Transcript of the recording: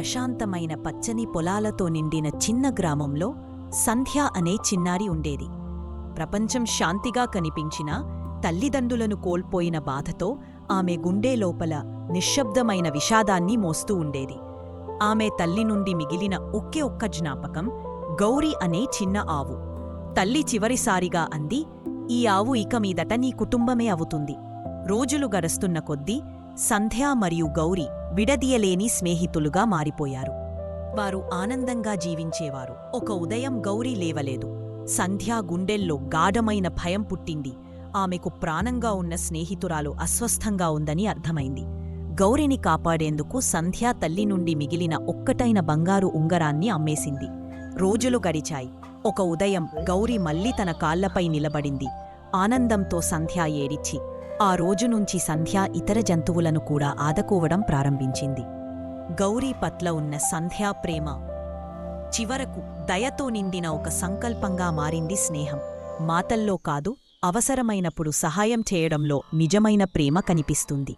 ప్రశాంతమైన పచ్చని పొలాలతో నిండిన చిన్న గ్రామంలో సంధ్య అనే చిన్నారి ఉండేది. ప్రపంచం శాంతిగా కనిపించినా తల్లిదండ్రులను కోల్పోయిన బాధతో ఆమె గుండె లోపల నిశ్శబ్దమైన విషాదాన్ని మోస్తూ ఉండేది. ఆమె తల్లి నుండి మిగిలిన ఒకే ఒక్క జ్ఞాపకం గౌరీ అనే చిన్న ఆవు. తల్లి చివరిసారిగా అంది, "ఈ ఆవు ఇక మీదట నీ కుటుంబమే అవుతుంది." రోజులు గడుస్తున్న కొద్దీ సంధ్య మరియు గౌరీ విడదీయలేని స్నేహితులుగా మారిపోయారు. వారు ఆనందంగా జీవించేవారు. ఒక ఉదయం గౌరీ లేవలేదు. సంధ్య గుండెల్లో గాఢమైన భయం పుట్టింది. ఆమెకు ప్రాణంగా ఉన్న స్నేహితురాలు అస్వస్థంగా ఉందని అర్థమైంది. గౌరిని కాపాడేందుకు సంధ్య తల్లి నుండి మిగిలిన ఒక్కటైన బంగారు ఉంగరాన్ని అమ్మేసింది. రోజులు గడిచాయి. ఒక ఉదయం గౌరీ మళ్లీ తన కాళ్లపై నిలబడింది. ఆనందంతో సంధ్య ఏడిచి ఆ రోజునుంచి సంధ్య ఇతర జంతువులను కూడా ఆదుకోవడం ప్రారంభించింది. గౌరీ పట్ల ఉన్న సంధ్యా ప్రేమ చివరకు దయతో నిండిన ఒక సంకల్పంగా మారింది. స్నేహం మాటల్లో కాదు, అవసరమైనప్పుడు సహాయం చేయడంలో నిజమైన ప్రేమ కనిపిస్తుంది.